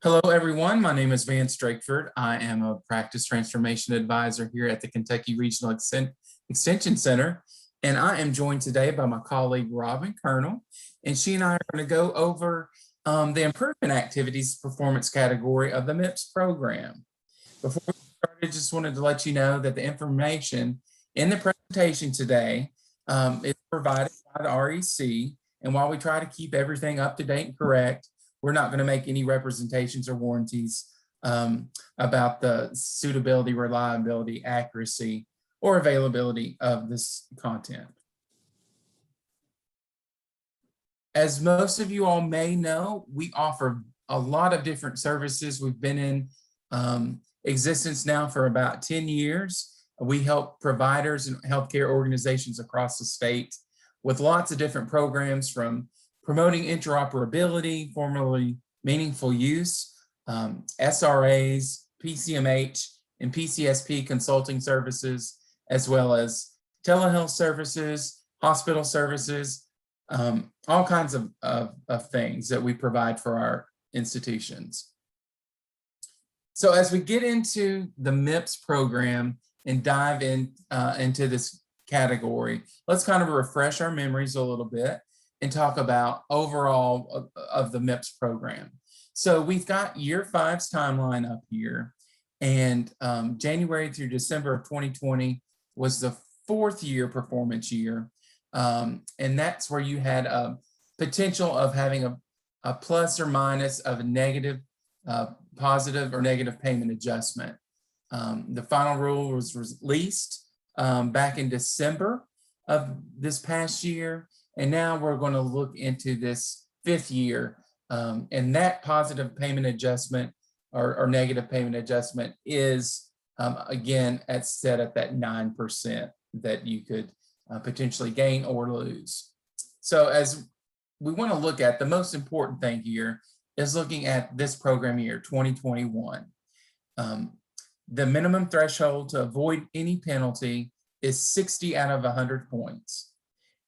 Hello, everyone. My name is Vance Drakeford. I am a practice transformation advisor here at the Kentucky Regional Extension Center. And I am joined today by my colleague, Robin Colonel. And she and I are going to go over the improvement activities performance category of the MIPS program. Before we start, I just wanted to let you know that the information in the presentation today is provided by the REC. And while we try to keep everything up to date and correct, we're not going to make any representations or warranties about the suitability, reliability, accuracy, or availability of this content. As most of you all may know, we offer a lot of different services. We've been in existence now for about 10 years. We help providers and healthcare organizations across the state with lots of different programs, from promoting interoperability, formerly meaningful use, SRAs, PCMH, and PCSP consulting services, as well as telehealth services, hospital services, all kinds of things that we provide for our institutions. So as we get into the MIPS program and dive into this category, let's kind of refresh our memories a little bit and talk about overall of the MIPS program. So we've got year 5's timeline up here, and January through December of 2020 was the 4th year performance year. And that's where you had a potential of having a plus or minus of a negative, positive or negative payment adjustment. The final rule was released back in December of this past year. And now we're going to look into this 5th year. And that positive payment adjustment or negative payment adjustment is, again, set at that 9% that you could potentially gain or lose. So as we want to look at, the most important thing here is looking at this program year, 2021. The minimum threshold to avoid any penalty is 60 out of 100 points.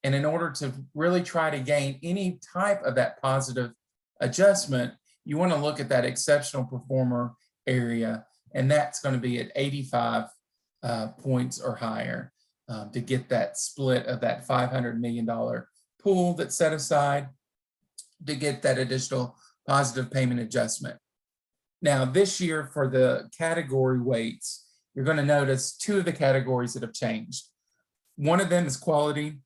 And in order to really try to gain any type of that positive adjustment, you want to look at that exceptional performer area, and that's going to be at 85 points or higher to get that split of that $500 million pool that's set aside to get that additional positive payment adjustment. Now, this year for the category weights, you're going to notice 2 of the categories that have changed. One of them is quality,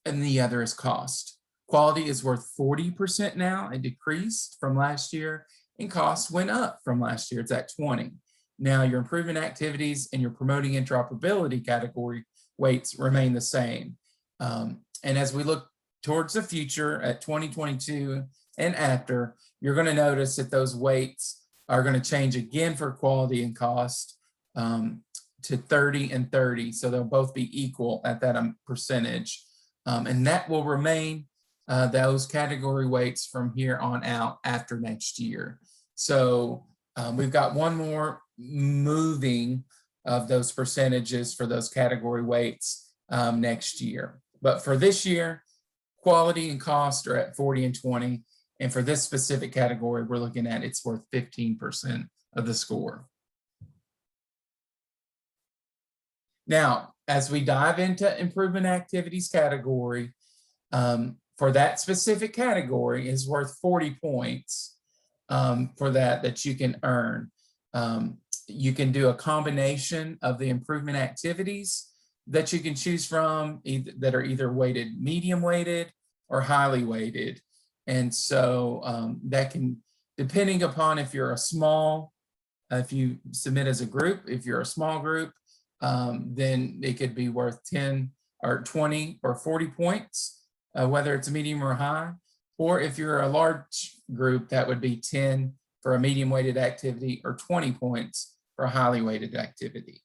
and the other is cost. Quality is worth 40% now, and decreased from last year, and cost went up from last year. It's at 20. Now your improvement activities and your promoting interoperability category weights remain the same. And as we look towards the future at 2022 and after, you're going to notice that those weights are going to change again for quality and cost to 30 and 30. So they'll both be equal at that percentage. And that will remain those category weights from here on out after next year. So we've got one more moving of those percentages for those category weights next year. But for this year, quality and cost are at 40 and 20. And for this specific category, we're looking at it's worth 15% of the score. Now, as we dive into improvement activities category, for that specific category is worth 40 points for that you can earn. You can do a combination of the improvement activities that you can choose from that are either weighted, medium weighted, or highly weighted. And so that can, depending upon if you're a small, if you submit as a group, if you're a small group, then it could be worth 10 or 20 or 40 points, whether it's a medium or high. Or if you're a large group, that would be 10 for a medium weighted activity or 20 points for a highly weighted activity.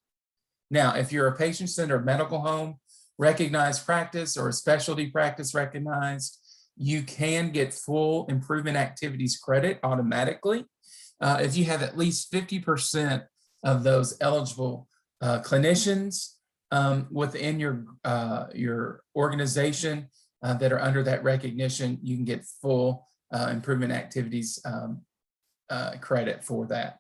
Now, if you're a patient-centered medical home, recognized practice, or a specialty practice recognized, you can get full improvement activities credit automatically. If you have at least 50% of those eligible clinicians within your organization that are under that recognition, you can get full improvement activities credit for that.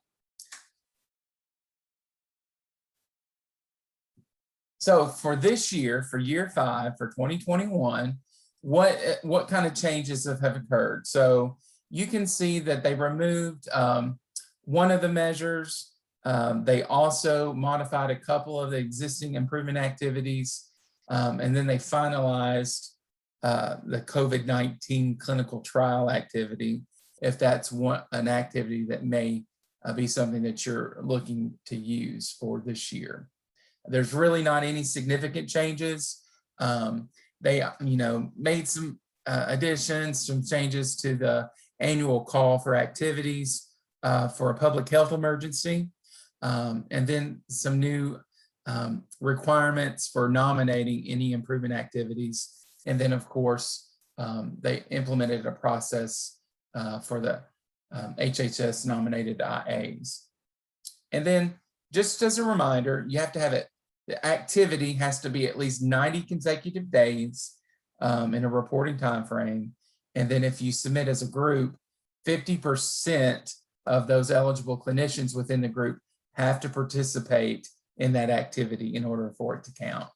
So for this year, for year 5, for 2021, what kind of changes have occurred? So you can see that they removed one of the measures. They also modified a couple of the existing improvement activities, and then they finalized the COVID-19 clinical trial activity, if that's an activity that may be something that you're looking to use for this year. There's really not any significant changes. They, made some additions, some changes to the annual call for activities for a public health emergency, and then some new requirements for nominating any improvement activities. And then, of course, they implemented a process for the HHS nominated IAs. And then, just as a reminder, you have to have it. The activity has to be at least 90 consecutive days in a reporting time frame. And then if you submit as a group, 50% of those eligible clinicians within the group have to participate in that activity in order for it to count.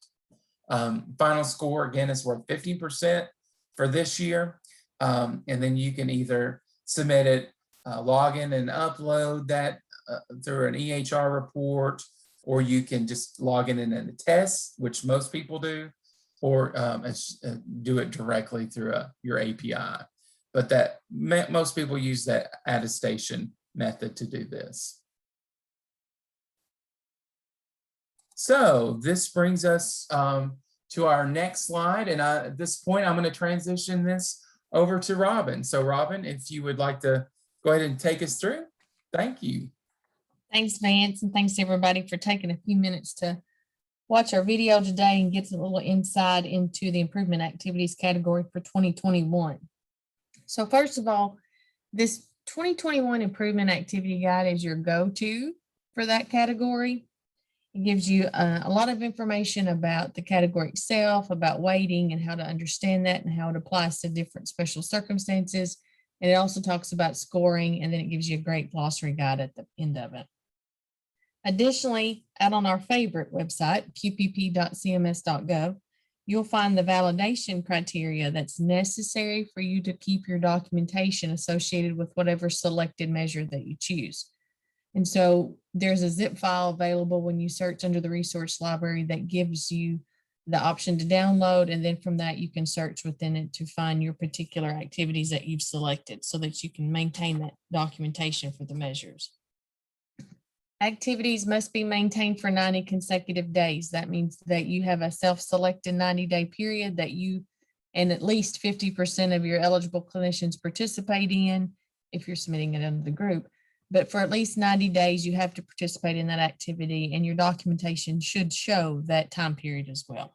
Final score, again, is worth 15% for this year. And then you can either submit it, log in and upload that through an EHR report, or you can just log in and attest, which most people do, or do it directly through your API. But that most people use that attestation method to do this. So this brings us to our next slide. And at this point, I'm going to transition this over to Robin. So Robin, if you would like to go ahead and take us through. Thank you. Thanks, Vance, and thanks everybody for taking a few minutes to watch our video today and get a little insight into the improvement activities category for 2021. So first of all, this 2021 improvement activity guide is your go-to for that category. It gives you a lot of information about the category itself, about weighting and how to understand that and how it applies to different special circumstances. And it also talks about scoring, and then it gives you a great glossary guide at the end of it. Additionally, out on our favorite website, qpp.cms.gov, you'll find the validation criteria that's necessary for you to keep your documentation associated with whatever selected measure that you choose. And so there's a zip file available when you search under the resource library that gives you the option to download. And then from that, you can search within it to find your particular activities that you've selected so that you can maintain that documentation for the measures. Activities must be maintained for 90 consecutive days. That means that you have a self-selected 90-day period that you and at least 50% of your eligible clinicians participate in if you're submitting it under the group. But for at least 90 days, you have to participate in that activity, and your documentation should show that time period as well.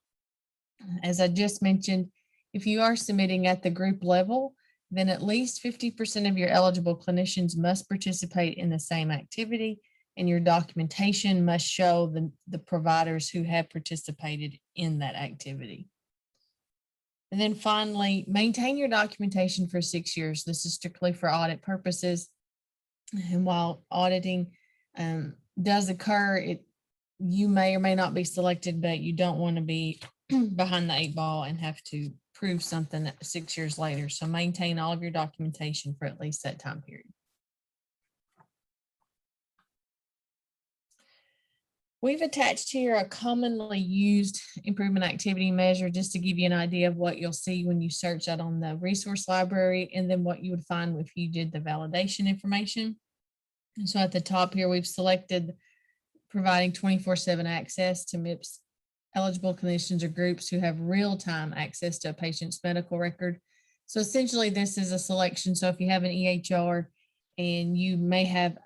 As I just mentioned, if you are submitting at the group level, then at least 50% of your eligible clinicians must participate in the same activity, and your documentation must show the providers who have participated in that activity. And then finally, maintain your documentation for 6 years. This is strictly for audit purposes. And while auditing does occur, you may or may not be selected, but you don't want to be behind the 8 ball and have to prove something 6 years later. So maintain all of your documentation for at least that time period. We've attached here a commonly used improvement activity measure just to give you an idea of what you'll see when you search out on the resource library, and then what you would find if you did the validation information. And so at the top here, we've selected providing 24/7 access to MIPS eligible clinicians or groups who have real-time access to a patient's medical record. So essentially, this is a selection. So if you have an EHR, and you may have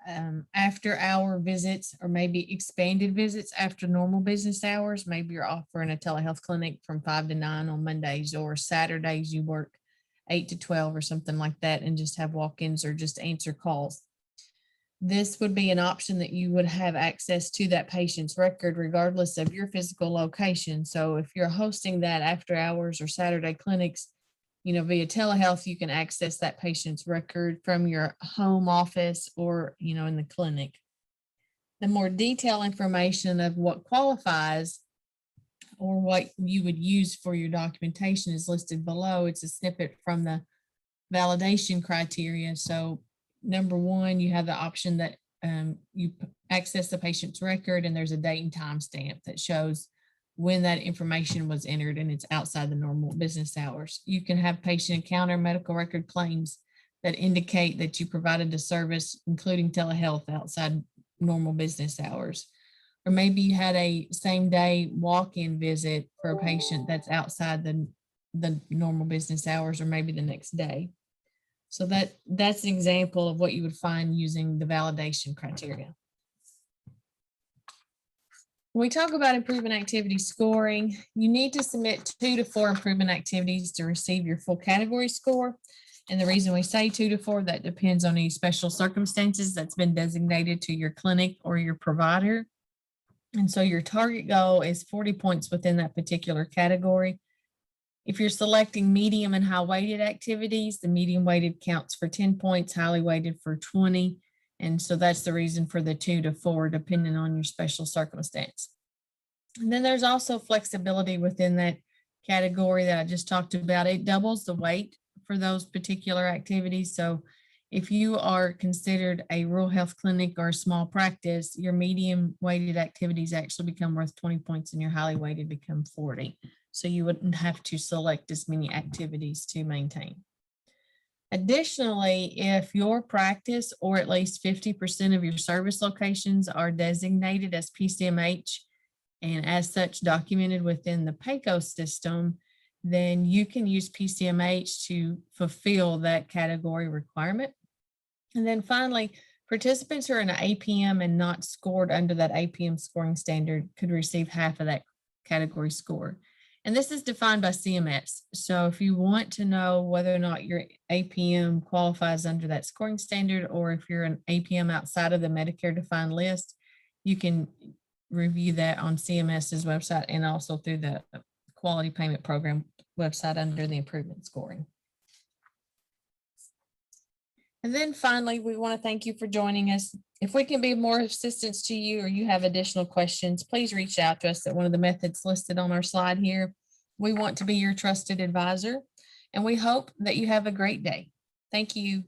after-hour visits or maybe expanded visits after normal business hours. Maybe you're offering a telehealth clinic from 5 to 9 on Mondays, or Saturdays you work 8 to 12 or something like that and just have walk-ins or just answer calls. This would be an option that you would have access to that patient's record regardless of your physical location. So if you're hosting that after hours or Saturday clinics, via telehealth, you can access that patient's record from your home office or, in the clinic. The more detailed information of what qualifies or what you would use for your documentation is listed below. It's a snippet from the validation criteria. So number one, you have the option that you access the patient's record and there's a date and time stamp that shows when that information was entered and it's outside the normal business hours. You can have patient encounter medical record claims that indicate that you provided the service, including telehealth, outside normal business hours. Or maybe you had a same day walk-in visit for a patient that's outside the normal business hours, or maybe the next day. So that's an example of what you would find using the validation criteria. When we talk about improvement activity scoring, you need to submit 2 to 4 improvement activities to receive your full category score. And the reason we say 2 to 4, that depends on any special circumstances that's been designated to your clinic or your provider. And so your target goal is 40 points within that particular category. If you're selecting medium and high weighted activities, the medium weighted counts for 10 points, highly weighted for 20. And so that's the reason for the 2 to 4, depending on your special circumstance. And then there's also flexibility within that category that I just talked about. It doubles the weight for those particular activities. So if you are considered a rural health clinic or a small practice, your medium weighted activities actually become worth 20 points and your highly weighted become 40. So you wouldn't have to select as many activities to maintain. Additionally, if your practice or at least 50% of your service locations are designated as PCMH and as such documented within the PACO system, then you can use PCMH to fulfill that category requirement. And then finally, participants who are in an APM and not scored under that APM scoring standard could receive half of that category score. And this is defined by CMS. So if you want to know whether or not your APM qualifies under that scoring standard, or if you're an APM outside of the Medicare defined list, you can review that on CMS's website and also through the Quality Payment Program website under the improvement scoring. And then finally, we want to thank you for joining us. If we can be of more assistance to you or you have additional questions, please reach out to us at one of the methods listed on our slide here. We want to be your trusted advisor, and we hope that you have a great day. Thank you.